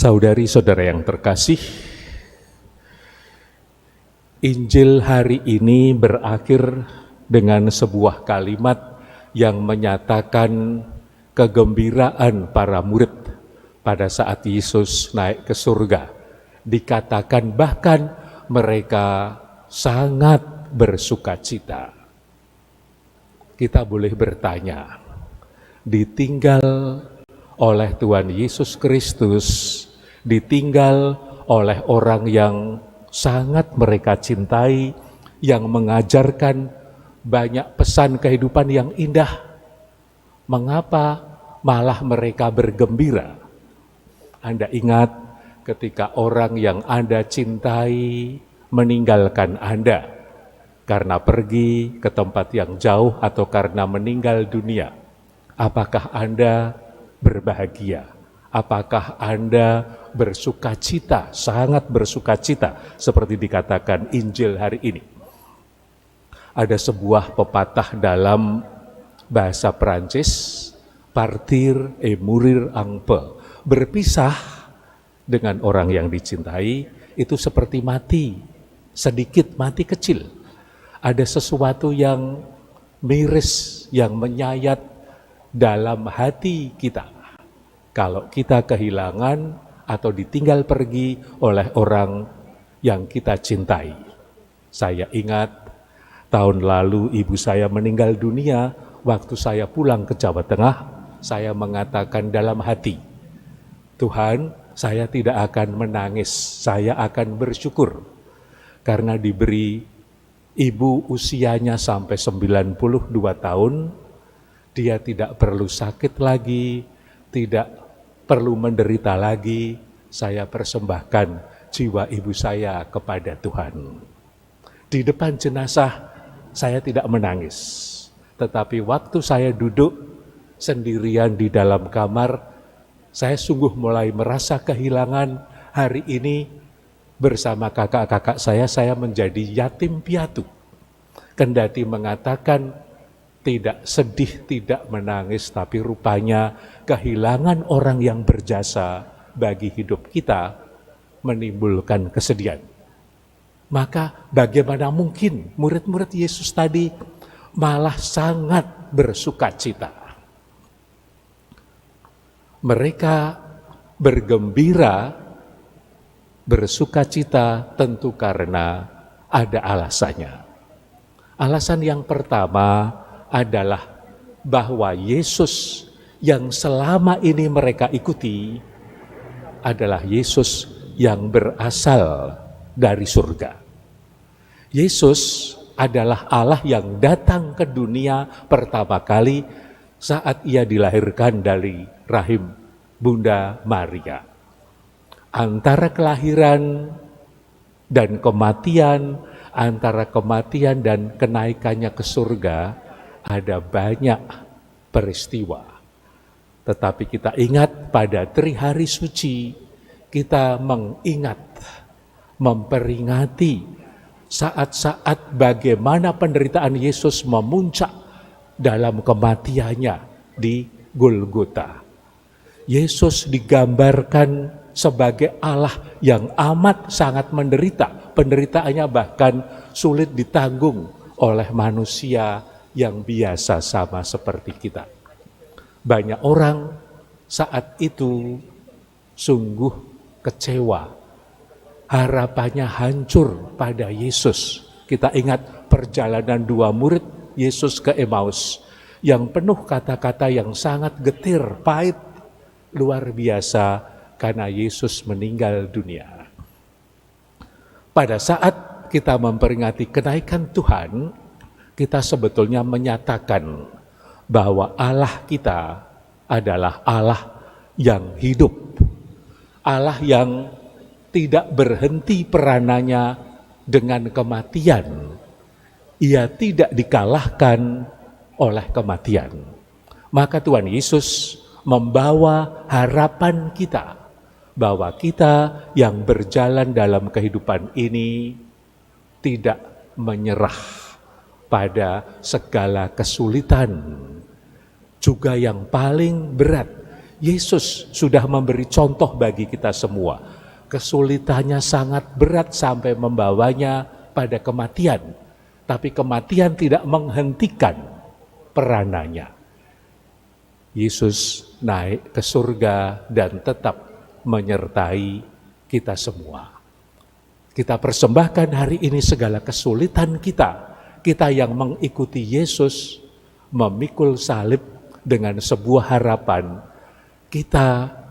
Saudari-saudara yang terkasih, Injil hari ini berakhir dengan sebuah kalimat yang menyatakan kegembiraan para murid pada saat Yesus naik ke surga. Dikatakan bahkan mereka sangat bersukacita. Kita boleh bertanya, ditinggal oleh Tuhan Yesus Kristus, ditinggal oleh orang yang sangat mereka cintai, yang mengajarkan banyak pesan kehidupan yang indah. Mengapa malah mereka bergembira? Anda ingat ketika orang yang Anda cintai meninggalkan Anda karena pergi ke tempat yang jauh atau karena meninggal dunia. Apakah Anda berbahagia? Apakah Anda bersukacita, sangat bersukacita seperti dikatakan Injil hari ini? Ada sebuah pepatah dalam bahasa Perancis, partir et mourir en paix. Berpisah dengan orang yang dicintai itu seperti mati, sedikit mati kecil. Ada sesuatu yang miris, yang menyayat dalam hati kita. Kalau kita kehilangan atau ditinggal pergi oleh orang yang kita cintai. Saya ingat tahun lalu ibu saya meninggal dunia. Waktu saya pulang ke Jawa Tengah, saya mengatakan dalam hati, Tuhan, saya tidak akan menangis, saya akan bersyukur. Karena diberi ibu usianya sampai 92 tahun, dia tidak perlu sakit lagi, tidak perlu menderita lagi. Saya persembahkan jiwa ibu saya kepada Tuhan. Di depan jenazah saya tidak menangis, tetapi waktu saya duduk sendirian di dalam kamar, saya sungguh mulai merasa kehilangan. Hari ini bersama kakak-kakak saya menjadi yatim piatu. Kendati mengatakan tidak sedih, tidak menangis, tapi rupanya kehilangan orang yang berjasa bagi hidup kita menimbulkan kesedihan. Maka bagaimana mungkin murid-murid Yesus tadi malah sangat bersukacita? Mereka bergembira, bersukacita tentu karena ada alasannya. Alasan yang pertama adalah bahwa Yesus yang selama ini mereka ikuti adalah Yesus yang berasal dari surga. Yesus adalah Allah yang datang ke dunia pertama kali saat ia dilahirkan dari rahim Bunda Maria. Antara kelahiran dan kematian, antara kematian dan kenaikannya ke surga, ada banyak peristiwa. Tetapi kita ingat pada Trihari Suci, kita mengingat, memperingati saat-saat bagaimana penderitaan Yesus memuncak dalam kematiannya di Golgota. Yesus digambarkan sebagai Allah yang amat sangat menderita. Penderitaannya bahkan sulit ditanggung oleh manusia yang biasa sama seperti kita. Banyak orang saat itu sungguh kecewa. Harapannya hancur pada Yesus. Kita ingat perjalanan dua murid Yesus ke Emmaus yang penuh kata-kata yang sangat getir, pahit, luar biasa karena Yesus meninggal dunia. Pada saat kita memperingati kenaikan Tuhan, kita sebetulnya menyatakan bahwa Allah kita adalah Allah yang hidup. Allah yang tidak berhenti peranannya dengan kematian. Ia tidak dikalahkan oleh kematian. Maka Tuhan Yesus membawa harapan kita bahwa kita yang berjalan dalam kehidupan ini tidak menyerah pada segala kesulitan. Juga yang paling berat, Yesus sudah memberi contoh bagi kita semua. Kesulitannya sangat berat sampai membawanya pada kematian. Tapi kematian tidak menghentikan peranannya. Yesus naik ke surga dan tetap menyertai kita semua. Kita persembahkan hari ini segala kesulitan kita. Kita yang mengikuti Yesus, memikul salib dengan sebuah harapan. Kita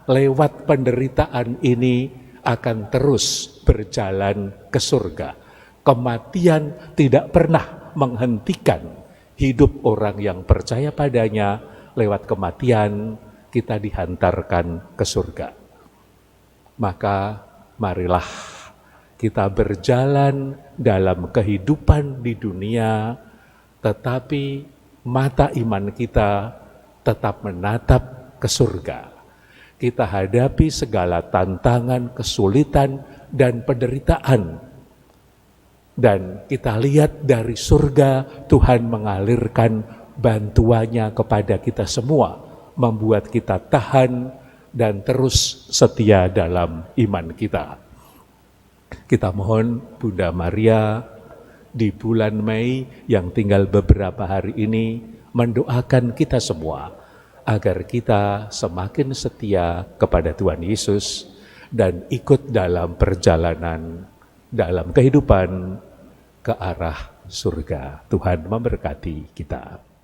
lewat penderitaan ini akan terus berjalan ke surga. Kematian tidak pernah menghentikan hidup orang yang percaya padanya. Lewat kematian kita dihantarkan ke surga. Maka marilah kita berjalan dalam kehidupan di dunia, tetapi mata iman kita tetap menatap ke surga. Kita hadapi segala tantangan, kesulitan, dan penderitaan. Dan kita lihat dari surga Tuhan mengalirkan bantuannya kepada kita semua, membuat kita tahan dan terus setia dalam iman kita. Kita mohon Bunda Maria di bulan Mei yang tinggal beberapa hari ini mendoakan kita semua agar kita semakin setia kepada Tuhan Yesus dan ikut dalam perjalanan dalam kehidupan ke arah surga. Tuhan memberkati kita.